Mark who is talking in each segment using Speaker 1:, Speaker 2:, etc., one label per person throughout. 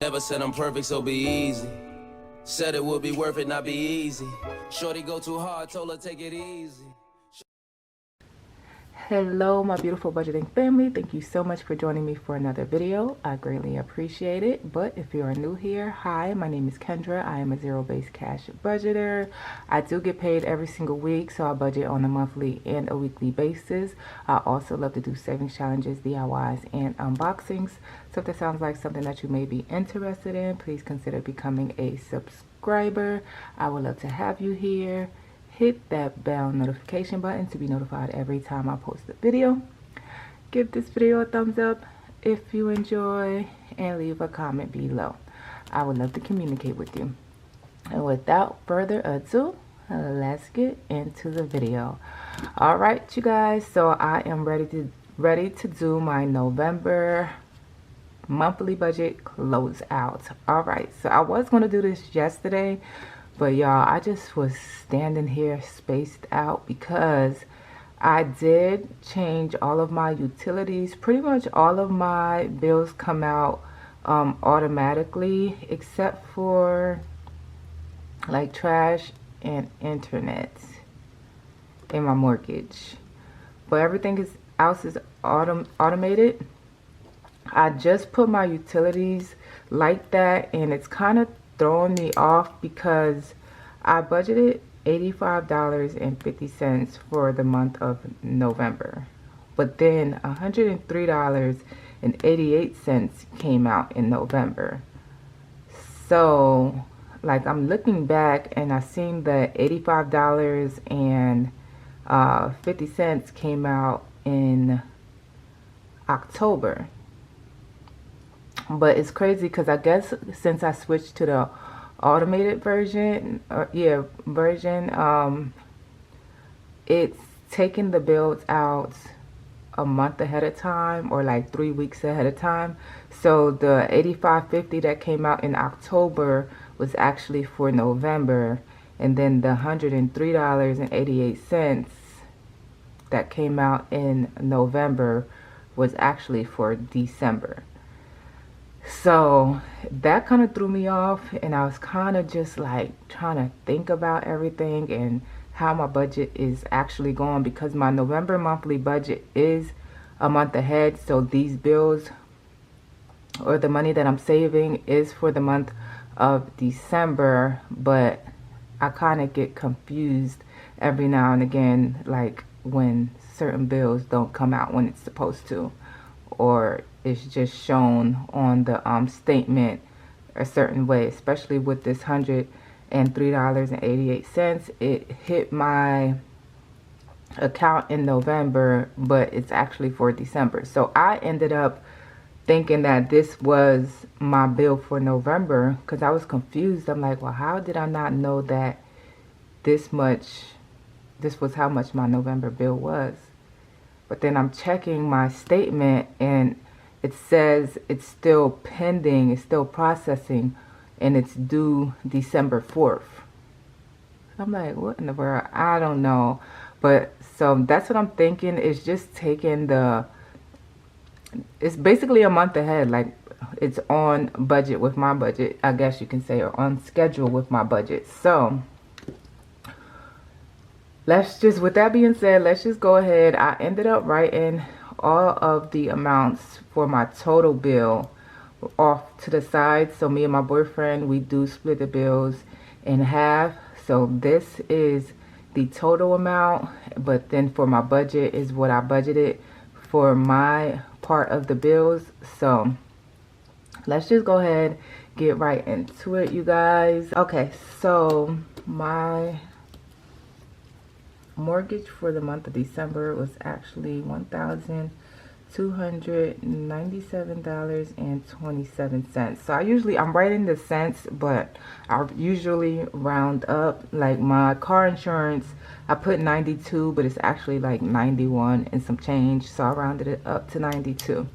Speaker 1: Never said I'm perfect, so be easy. Said it would be worth it, not be easy. Shorty go too hard, told her take it easy.
Speaker 2: Hello my beautiful budgeting family, thank you so much for joining me for another video. I greatly appreciate it. But if you are new here, hi, my name is Kendra. I am a zero-based cash budgeter. I do get paid every single week, so I budget on a monthly and a weekly basis. I also love to do savings challenges, DIYs, and unboxings. So if that sounds like something that you may be interested in, please consider becoming a subscriber. I would love to have you here. Hit that bell notification button to be notified every time I post a video. Give this video a thumbs up if you enjoy, and leave a comment below. I would love to communicate with you. And without further ado, let's get into the video. All right, you guys, so I am ready to do my November monthly budget closeout. All right, so I was going to do this yesterday, but y'all, I just was standing here spaced out because I did change all of my utilities. Pretty much all of my bills come out automatically, except for like trash and internet and my mortgage. But everything else is automated. I just put my utilities like that, and it's kind of throwing me off because I budgeted $85.50 for the month of November, but then $103.88 came out in November. So like, I'm looking back and I seen that $85.50 came out in October. But it's crazy because I guess since I switched to the automated version, it's taking the bills out a month ahead of time, or like 3 weeks ahead of time. So the $85.50 that came out in October was actually for November, and then the $103.88 that came out in November was actually for December. So that kind of threw me off, and I was kind of just like trying to think about everything and how my budget is actually going, because my November monthly budget is a month ahead. So these bills, or the money that I'm saving, is for the month of December. But I kind of get confused every now and again, like when certain bills don't come out when it's supposed to, or it's just shown on the statement a certain way. Especially with this $103.88, it hit my account in November, but it's actually for December. So I ended up thinking that this was my bill for November, because I was confused. I'm like, well, how did I not know that this was how much my November bill was? But then I'm checking my statement, and it says it's still pending, it's still processing, and it's due December 4th. I'm like, what in the world? I don't know. But so that's what I'm thinking, is just taking it's basically a month ahead. Like, it's on budget with my budget, I guess you can say, or on schedule with my budget. So with that being said, let's just go ahead. I ended up writing all of the amounts for my total bill off to the side. So me and my boyfriend, we do split the bills in half. So this is the total amount, but then for my budget is what I budgeted for my part of the bills. So let's just go ahead, get right into it, you guys. Okay, so my mortgage for the month of December was actually $1,297.27. So I'm writing the cents, but I usually round up. Like my car insurance, I put 92, but it's actually like 91 and some change, so I rounded it up to 92.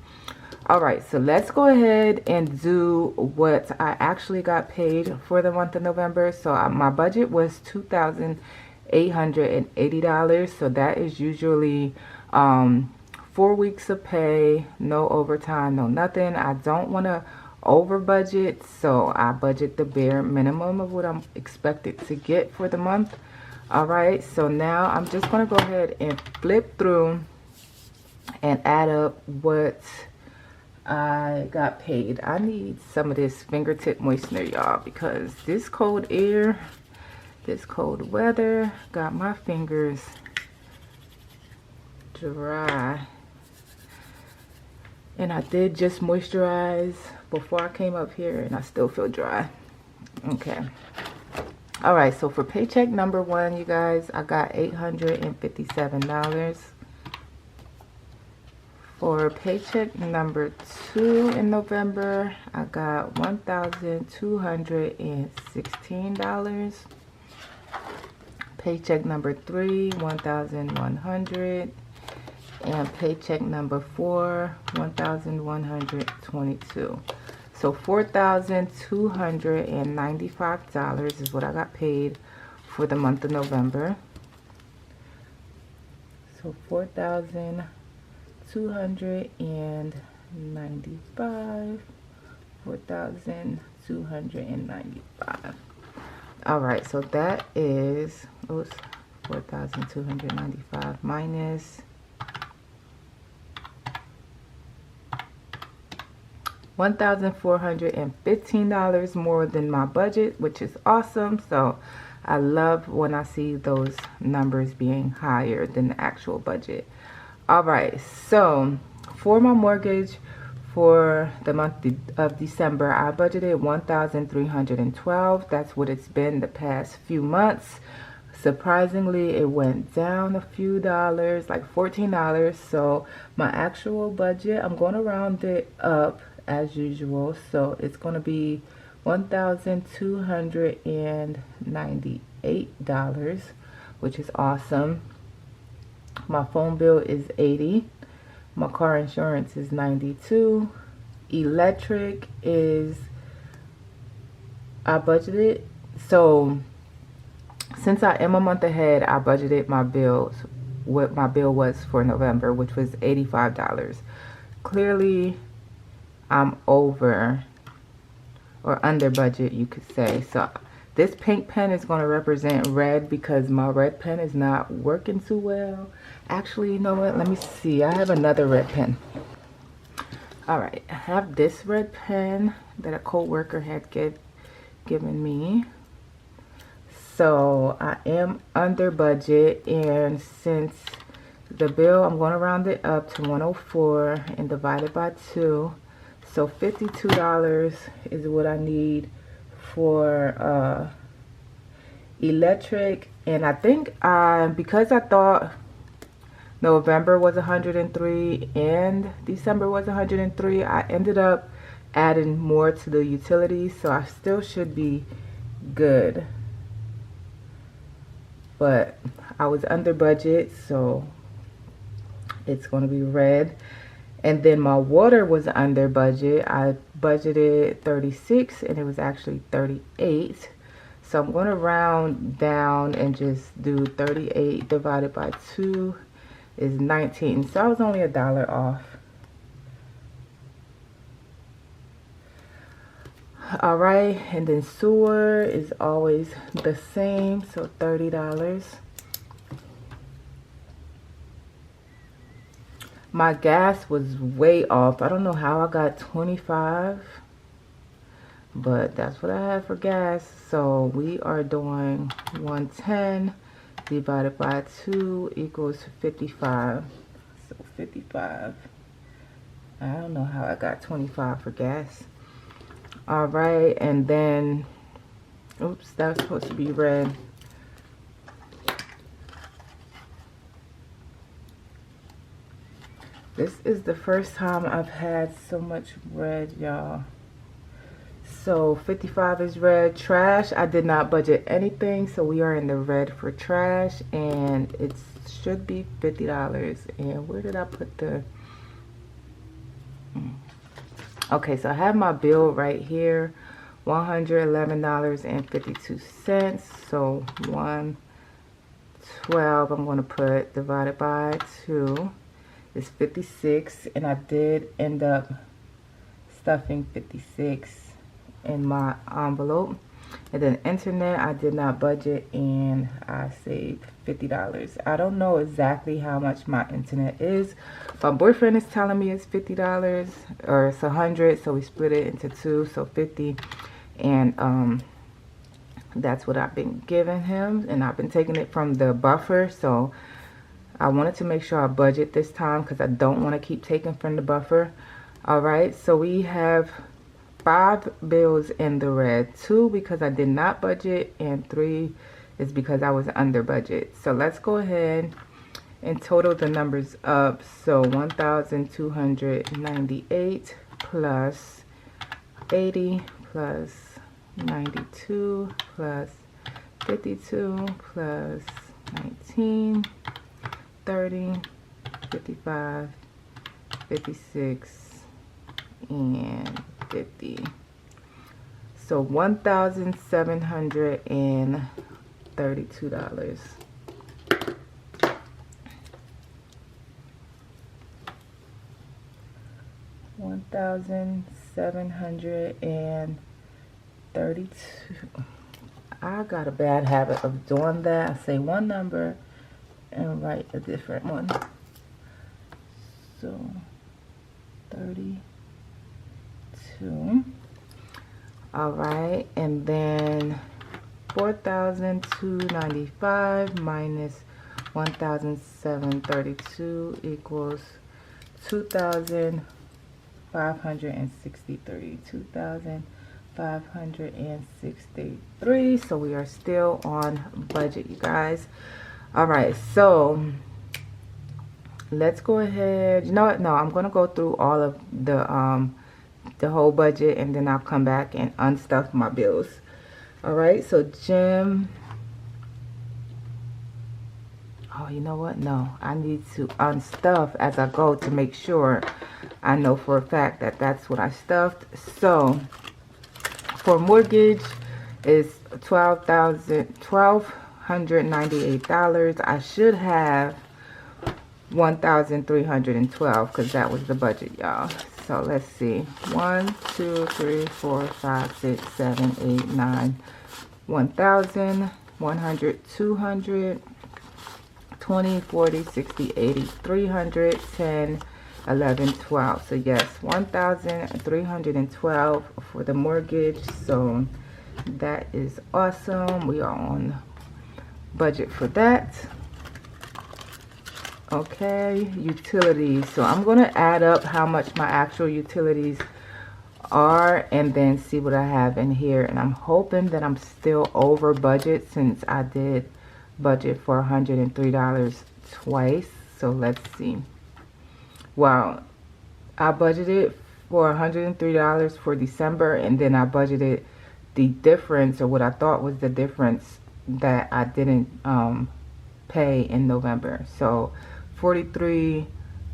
Speaker 2: All right, so let's go ahead and do what I actually got paid for the month of November. So my budget was $2,880. So that is usually 4 weeks of pay, no overtime, no nothing. I don't want to over budget, so I budget the bare minimum of what I'm expected to get for the month. All right, so now I'm just gonna go ahead and flip through and add up what I got paid. I need some of this fingertip moistener, y'all, because this cold air, this cold weather got my fingers dry. And I did just moisturize before I came up here, and I still feel dry. Okay. All right, so for paycheck number 1, you guys, I got $857. For paycheck number 2 in November, I got $1,216. Paycheck number 3, $1,100. And paycheck number 4, $1,122. So $4,295 is what I got paid for the month of November. So $4,295. $4,295. All right, so that is, oops, 4,295 minus $1,415 more than my budget, which is awesome. So I love when I see those numbers being higher than the actual budget. All right, so for my mortgage for the month of December, I budgeted $1,312. That's what it's been the past few months. Surprisingly, it went down a few dollars, like $14. So my actual budget, I'm going to round it up as usual, so it's going to be $1,298, which is awesome. My phone bill is $80. My car insurance is $92. Electric is, I budgeted, so since I am a month ahead, I budgeted my bills, what my bill was for November, which was $85. Clearly I'm over or under budget, you could say. So this pink pen is going to represent red because my red pen is not working too well. Actually, you know what? Let me see. I have another red pen. All right. I have this red pen that a co-worker had given me. So I am under budget, and since the bill, I'm going to round it up to 104 and divide it by 2. So $52 is what I need for electric. And I think because I thought November was 103 and December was 103, I ended up adding more to the utilities. So I still should be good. But I was under budget, so it's going to be red. And then my water was under budget. I budgeted 36 and it was actually 38. So I'm going to round down and just do 38 divided by 2 is 19. So I was only $1 off. All right, and then sewer is always the same, so $30. My gas was way off. I don't know how I got 25, but that's what I had for gas. So we are doing 110 divided by 2 equals 55. So 55. I don't know how I got 25 for gas. All right, and then, oops, that was supposed to be red. This is the first time I've had so much red, y'all. So 55 is red. Trash, I did not budget anything, so we are in the red for trash, and it should be $50. And where did I put the... Okay, so I have my bill right here, $111.52. So 112 I'm going to put divided by 2 is 56, and I did end up Unstuffing 56 in my envelope. And then internet, I did not budget and I saved $50. I don't know exactly how much my internet is. My boyfriend is telling me it's $50 or it's 100, so we split it into two, so 50. And that's what I've been giving him, and I've been taking it from the buffer. So I wanted to make sure I budget this time because I don't want to keep taking from the buffer. All right, so we have 5 bills in the red, 2 because I did not budget, and 3 is because I was under budget. So let's go ahead and total the numbers up. So 1,298 plus 80 plus 92 plus 52 plus 19, 30, 55, 56, and 50. So $1,732. $1,732. I got a bad habit of doing that. I say one number and write a different one. So 32. All right, and then 4,295 minus 1,732 equals 2,563. 2,563. So we are still on budget, you guys. All right, so let's go ahead. You know what? No, I'm gonna go through all of the whole budget, and then I'll come back and unstuff my bills. All right, so gym. Oh, you know what? No, I need to unstuff as I go to make sure I know for a fact that that's what I stuffed. So for mortgage is $1,298. I should have 1,312 because that was the budget, y'all. So let's see. 1, 2, 3, 4, 5, 6, 7, 8, 9, 1,000, 100, 200, 20, 40, 60, 80, 300, 10, 11, 12. So yes, 1,312 for the mortgage. So that is awesome. We are on budget for that. Okay, utilities. So I'm going to add up how much my actual utilities are and then see what I have in here. And I'm hoping that I'm still over budget since I did budget for $103 twice. So let's see. Wow, I budgeted for $103 for December, and then I budgeted the difference, or what I thought was the difference, that I didn't pay in November. So 43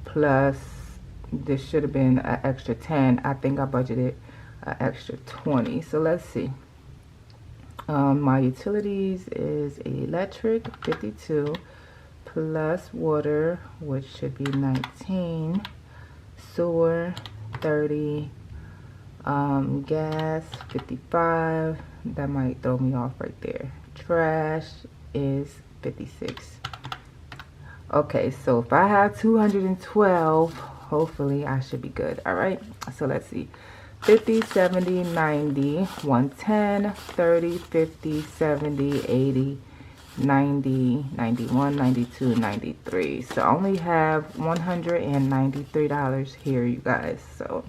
Speaker 2: plus, this should have been an extra 10. I think I budgeted an extra 20. So let's see. My utilities is electric 52 plus water, which should be 19, sewer 30, gas 55. That might throw me off right there. Trash is 56. Okay, so if I have 212, hopefully I should be good. All right, so let's see. 50, 70, 90, 110, 30, 50, 70, 80, 90, 91, 92, 93. So I only have $193 here, you guys. So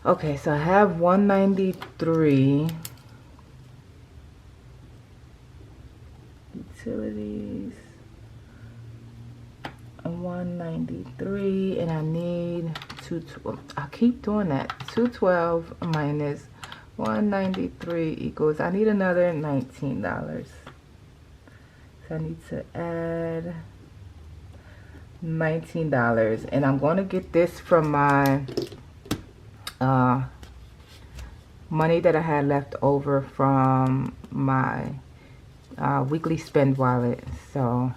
Speaker 2: okay, so I have 193. Utilities 193, and I need 212. I keep doing that. 212 minus 193 equals, I need another $19. So I need to add $19, and I'm going to get this from my money that I had left over from my weekly spend wallet. So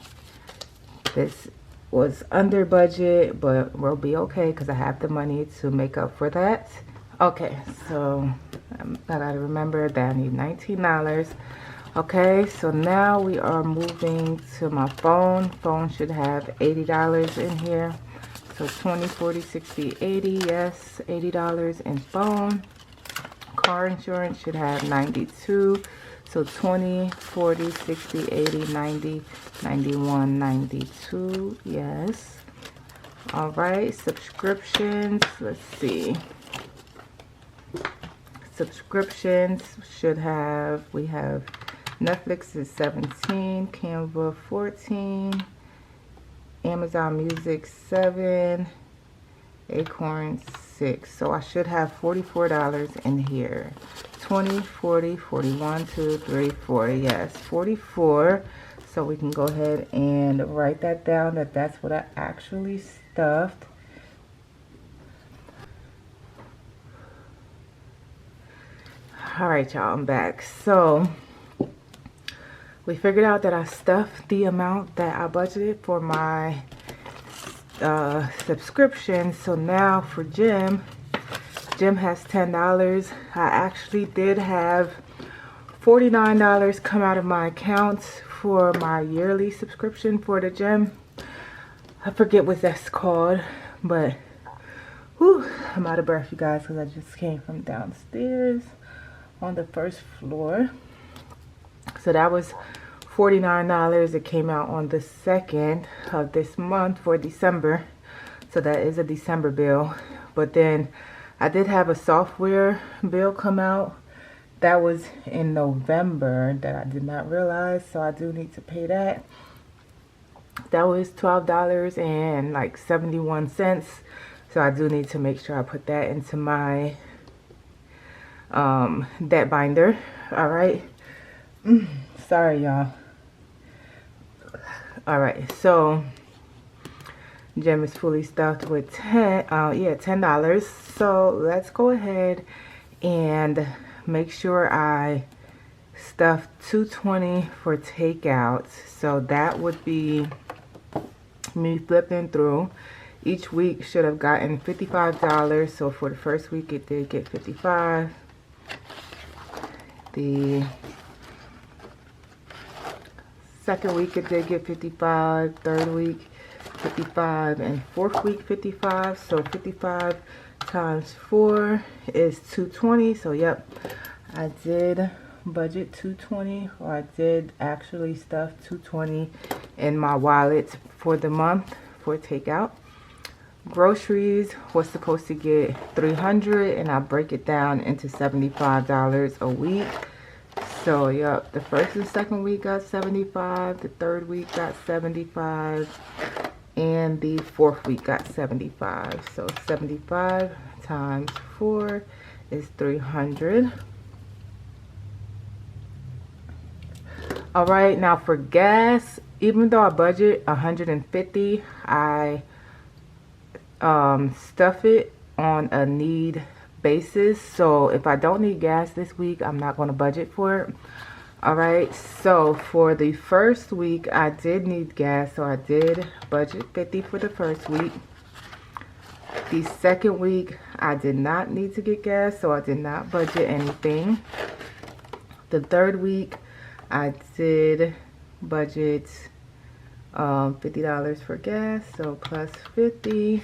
Speaker 2: this was under budget, but we'll be okay because I have the money to make up for that. Okay, so I gotta remember that I need $19. Okay, so now we are moving to my phone. Phone should have $80 in here. So 20, 40, 60, 80, yes, $80 in phone. Car insurance should have 92. So 20, 40, 60, 80, 90, 91, 92, yes. All right, subscriptions, let's see. Subscriptions should have, we have Netflix is 17, Canva 14, Amazon Music 7, Acorn 6. So I should have $44 in here. 20, 40, 41, 2, 3, 4. Yes, 44. So we can go ahead and write that down, that that's what I actually stuffed. All right, y'all, I'm back. So we figured out that I stuffed the amount that I budgeted for my subscription. So now for Jim has $10. I actually did have $49 come out of my account for my yearly subscription for the gym. I forget what that's called, but whew, I'm out of breath, you guys, because I just came from downstairs on the first floor. So that was $49. It came out on the 2nd of this month for December. So that is a December bill. But then I did have a software bill come out. That was in November that I did not realize. So I do need to pay that. That was $12.71. So I do need to make sure I put that into my debt binder. All right. Sorry, y'all. All right, so gym is fully stuffed with $10. So let's go ahead and make sure I stuff $220 for takeout. So that would be me flipping through. Each week should have gotten $55. So for the first week it did get $55. The second week it did get $55, third week $55, and fourth week $55. So 55 times 4 is $220. So yep, I did budget $220, or I did actually stuff $220 in my wallet for the month for takeout. Groceries was supposed to get $300, and I break it down into $75 a week. So yep, the first and second week got $75, the third week got $75, and the fourth week got $75. So 75 times 4 is $300. All right, now for gas, even though I budget $150, I stuff it on a need basis. So if I don't need gas this week, I'm not going to budget for it. All right, so for the first week I did need gas, so I did budget $50 for the first week. The second week I did not need to get gas, so I did not budget anything. The third week I did budget $50 for gas, so plus 50.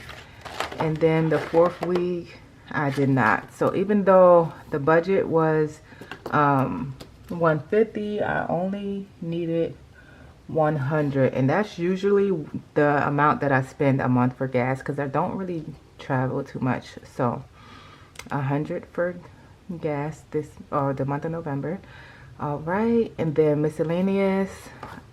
Speaker 2: And then the fourth week I did not. So even though the budget was $150, I only needed $100, and that's usually the amount that I spend a month for gas because I don't really travel too much. So $100 for gas this or the month of November. All right, and then miscellaneous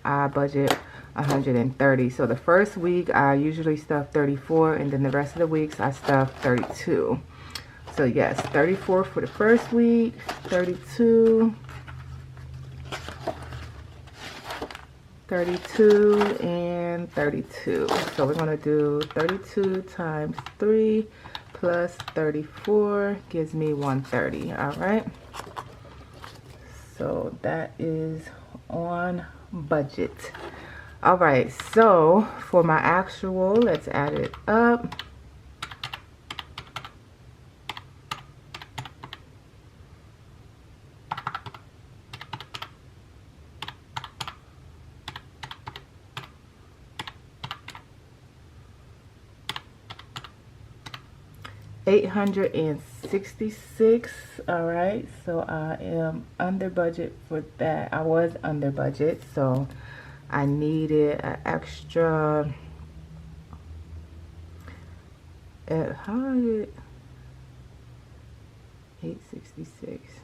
Speaker 2: I budget $130. So the first week I usually stuff $34, and then the rest of the weeks I stuff $32. So yes, $34 for the first week, $32, and $32. So we're gonna do 32 times 3 plus 34 gives me 130. All right. So that is on budget. All right, so for my actual, let's add it up. $866. All right, so I am under budget for that. I was under budget, so I needed an extra. How did 866?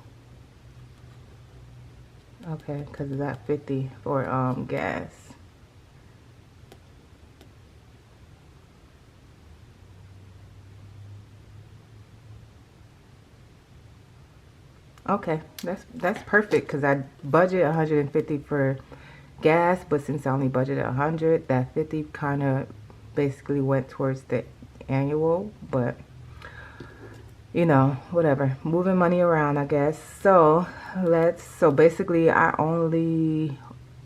Speaker 2: Okay, because of that 50 for gas. Okay, that's perfect because I budget 150 for gas, but since I only budgeted 100, that 50 kind of basically went towards the annual, but you know, whatever, moving money around, I guess. So so basically I only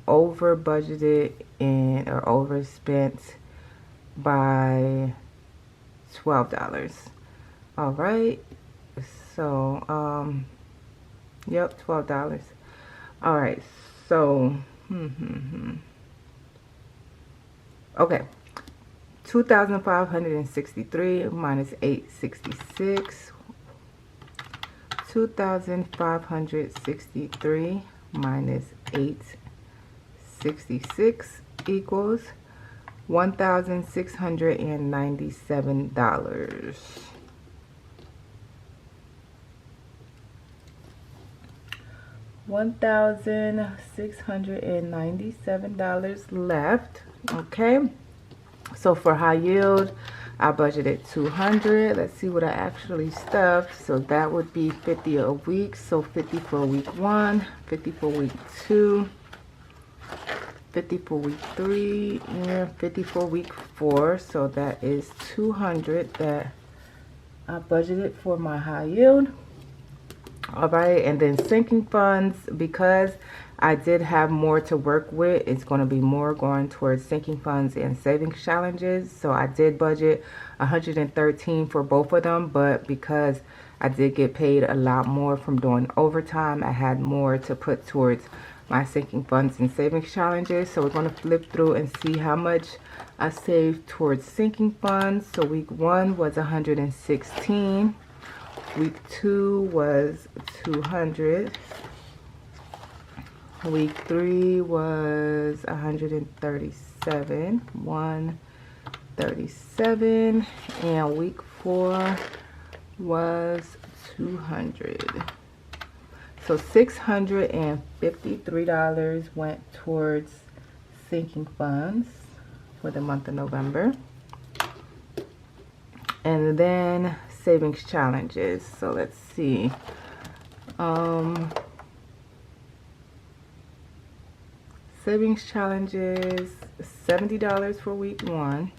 Speaker 2: over budgeted or overspent by $12. All right, so yep, $12. All right, so okay, 2,563 minus 866. 2,563 minus 866 equals $1,697. $1,697 left. Okay, so for high yield I budgeted 200. Let's see what I actually stuffed. So that would be 50 a week. So 50 for week 1, 50 for week 2, 50 for week 3, and 50 for week 4. So that is 200 that I budgeted for my high yield. All right, and then sinking funds, because I did have more to work with, it's going to be more going towards sinking funds and savings challenges. So I did budget 113 for both of them, but because I did get paid a lot more from doing overtime, I had more to put towards my sinking funds and savings challenges. So we're going to flip through and see how much I saved towards sinking funds. So week 1 was 116. Week 2 was 200. Week 3 was 137, 137, and week 4 was 200. So $653 went towards sinking funds for the month of November. And then savings challenges. So let's see. Savings challenges, $70 for week 1.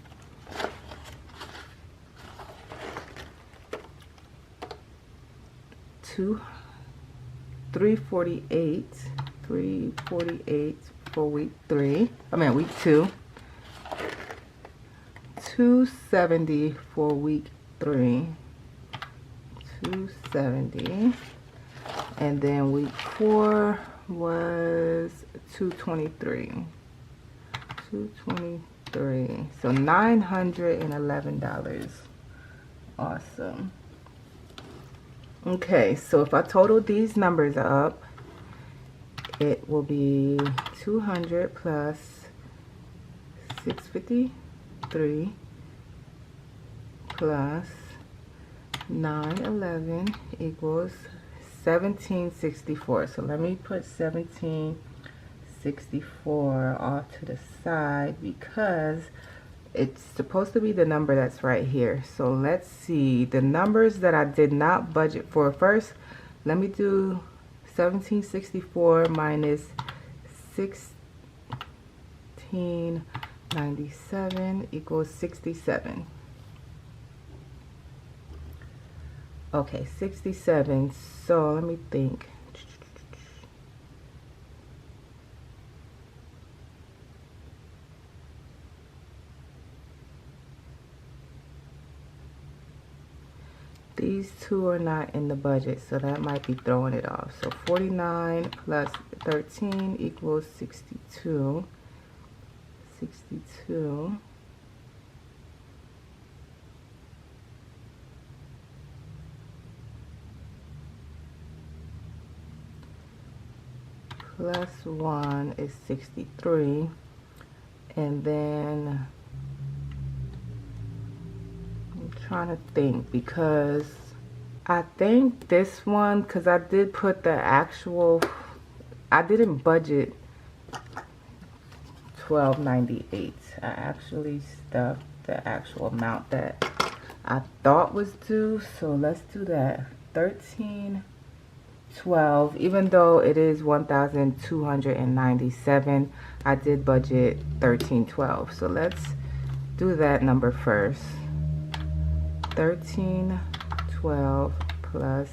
Speaker 2: $348 for week 3. Week 2. $270 for week 3. $270. And then week 4 was $223. So $911. Awesome. Okay, so if I total these numbers up, it will be 200 plus 653 plus 911 equals 1764. So let me put 1764 off to the side because it's supposed to be the number that's right here. So let's see the numbers that I did not budget for. First, let me do 1764 minus 1697 equals 67. Okay, 67. So let me think. these two are not in the budget, so that might be throwing it off. So 49 plus 13 equals 62. 62. Plus 1 is 63. And then I'm trying to think, because I think this one, because I did put the actual, I didn't budget $12.98. I actually stuffed the actual amount that I thought was due. So let's do that. $13.12. Even though it is $1,297, I did budget $13.12. So let's do that number first. $13.12 plus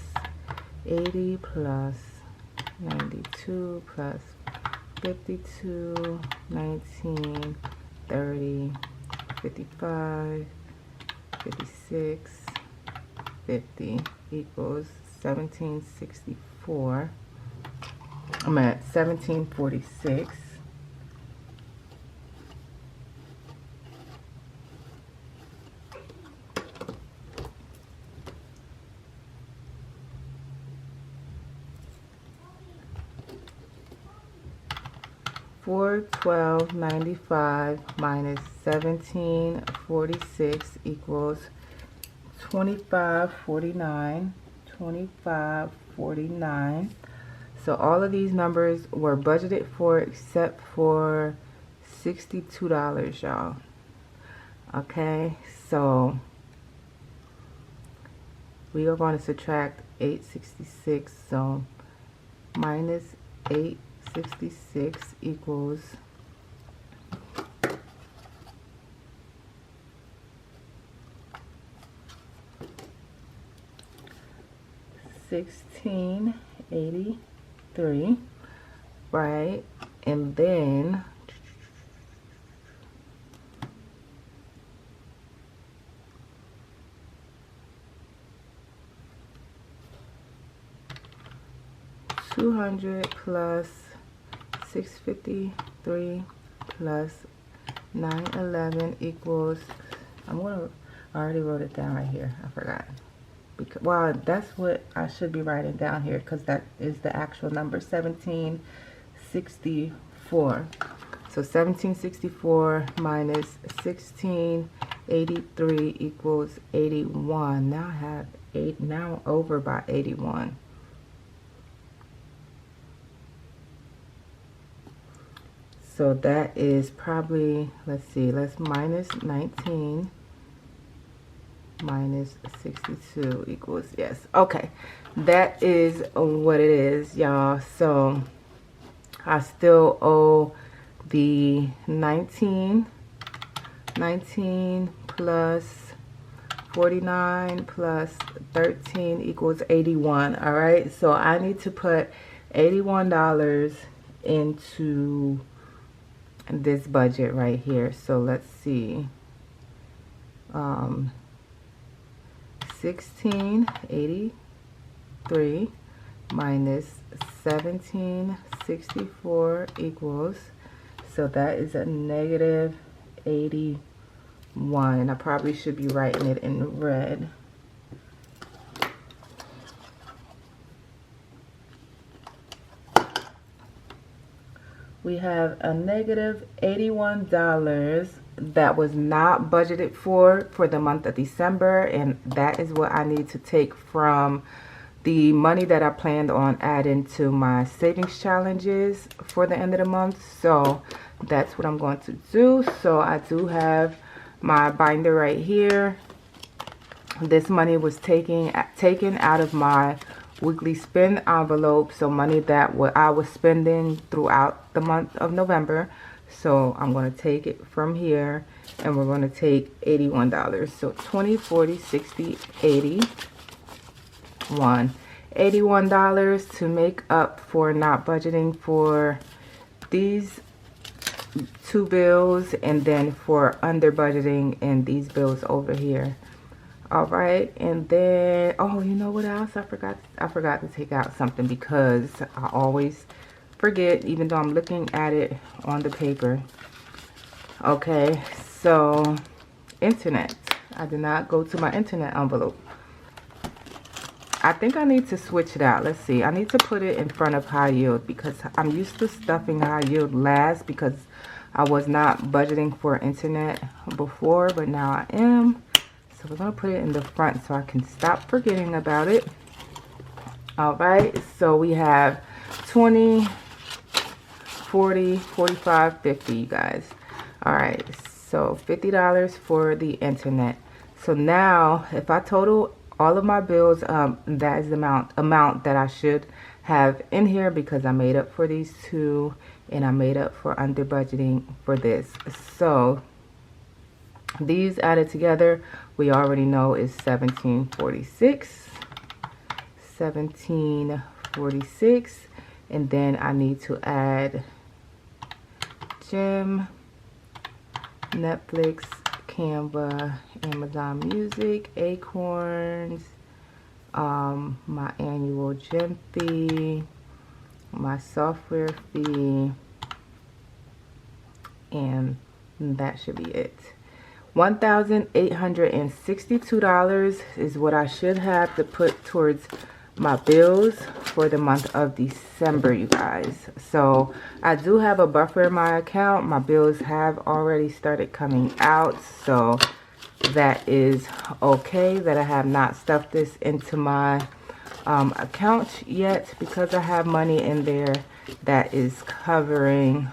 Speaker 2: 80 plus 92 plus 52, 19, 30, 55, 56, 50 equals 1764. I'm at 1746. $412.95 minus 1746 equals 2549. 2549. So all of these numbers were budgeted for except for $62, y'all. Okay, so we are going to subtract 866. So minus 866 equals 1683, right? And then $200 plus 653 plus 911 equals, I already wrote it down right here. I forgot. Because, well, that's what I should be writing down here, because that is the actual number, 1764. So 1764 minus 1683 equals 81. Now I have now over by 81. So that is probably, let's see, let's minus 19 minus 62 equals, yes, okay, that is what it is, y'all. So I still owe the 19 plus 49 plus 13 equals 81. All right, so I need to put $81 into this budget right here. So let's see, 1683 minus 1764 equals, so that is a negative 81. I probably should be writing it in red. We have a negative $81 that was not budgeted for the month of December, and that is what I need to take from the money that I planned on adding to my savings challenges for the end of the month. So that's what I'm going to do. So I do have my binder right here. This money was taken out of my weekly spend envelope, so money that I was spending throughout the month of November. So I'm going to take it from here, and we're going to take $81. So 20, 40, 60, 81. $81 to make up for not budgeting for these two bills, and then for under budgeting in these bills over here. All right, and then, oh, you know what else I forgot? I forgot to take out something because I always forget, even though I'm looking at it on the paper. Okay, so internet. I did not go to my internet envelope. I think I need to switch it out. Let's see. I need to put it in front of high yield because I'm used to stuffing high yield last because I was not budgeting for internet before, but now I am. So we're going to put it in the front so I can stop forgetting about it. All right. So we have 20, 40, 45, 50, you guys. All right. So $50 for the internet. So now if I total all of my bills, that is the amount that I should have in here because I made up for these two and I made up for under budgeting for this. So these added together, we already know is $17.46. $17.46, and then I need to add gym, Netflix, Canva, Amazon Music, Acorns, my annual gym fee, my software fee, and that should be it. $1,862 is what I should have to put towards my bills for the month of December, you guys. So I do have a buffer in my account. My bills have already started coming out, so that is okay that I have not stuffed this into my account yet because I have money in there that is covering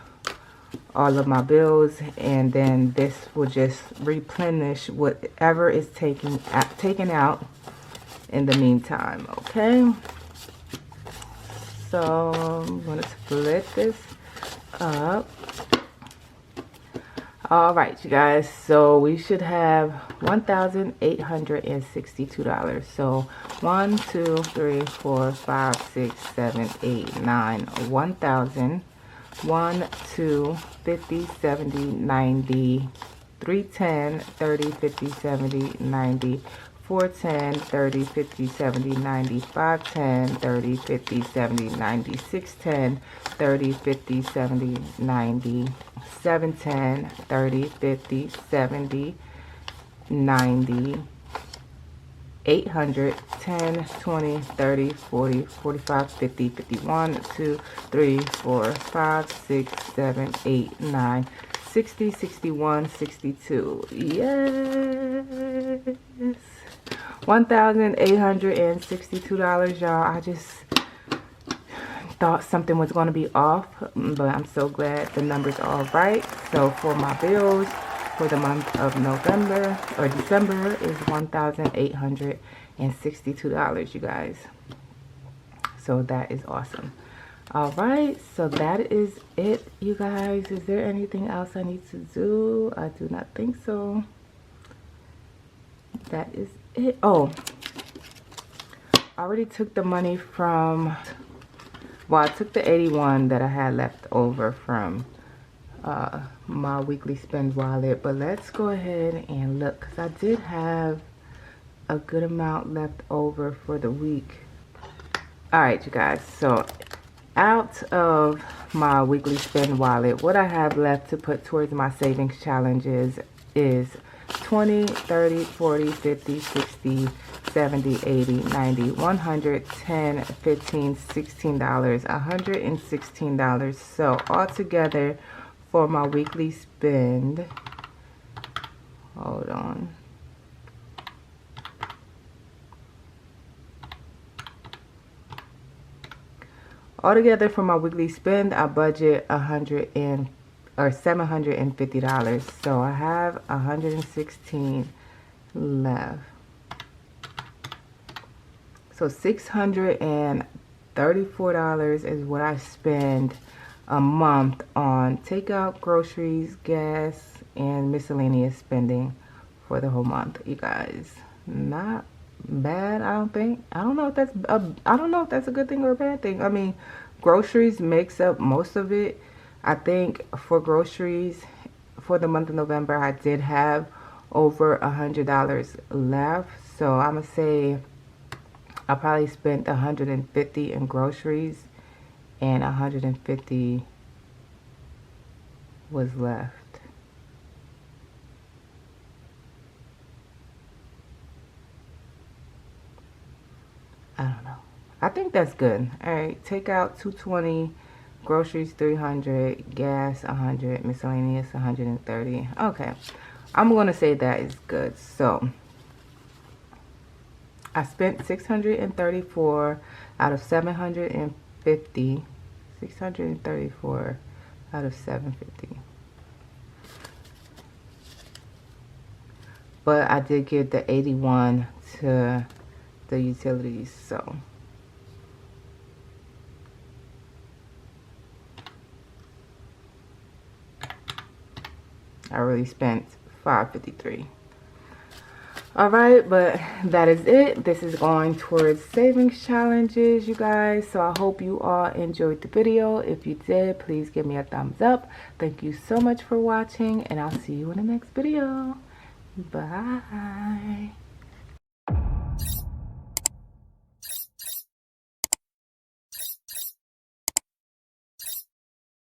Speaker 2: all of my bills, and then this will just replenish whatever is taken out in the meantime. Okay, so I'm going to split this up. All right, you guys, so we should have $1,862. So 1, 2, 3, 4, 5, 6, 7, 8, 9, 1,000. 1, 2, 50, 70, 90, 310, 30, 50, 70, 90, 410, 30, 50, 70, 90, 510, 30, 50, 70, 90, 610, 30, 50, 70, 90, 710, 30, 50, 70, 90, 800, 10, 20, 30, 40, 45, 50, 51, 2, 3, 4, 5, 6, 7, 8, 9, 60, 61, 62. Yes. $1,862, y'all. I just thought something was going to be off, but I'm so glad the numbers are all right. So for my bills for the month of November or December is $1,862, you guys. So that is awesome. All right, so that is it, you guys. Is there anything else I need to do? I do not think so. That is it. Oh, I already took the money from, well, I took the 81 that I had left over from my weekly spend wallet, but let's go ahead and look because I did have a good amount left over for the week. All right, you guys, so out of my weekly spend wallet, what I have left to put towards my savings challenges is 20, 30, 40, 50, 60, 70, 80, 90, 100, 10, 15, $16, $116. So altogether for my weekly spend, hold on, altogether for my weekly spend, I budget $750. So I have 116 left. So $634 is what I spend a month on takeout, groceries, gas, and miscellaneous spending for the whole month, you guys. Not bad, I don't think. I don't know if that's a good thing or a bad thing. I mean, groceries makes up most of it. I think for groceries for the month of November, I did have over $100 left. So I'm gonna say I probably spent $150 in groceries and $150 was left. I don't know. I think that's good. All right, take out $220, groceries $300, gas $100, miscellaneous $130. Okay, I'm gonna say that is good. So I spent $634 out of $750. 634 out of 750. But I did give the 81 to the utilities, so I really spent $553. Alright, but that is it. This is going towards savings challenges, you guys. So I hope you all enjoyed the video. If you did, please give me a thumbs up. Thank you so much for watching, and I'll see you in the next video. Bye.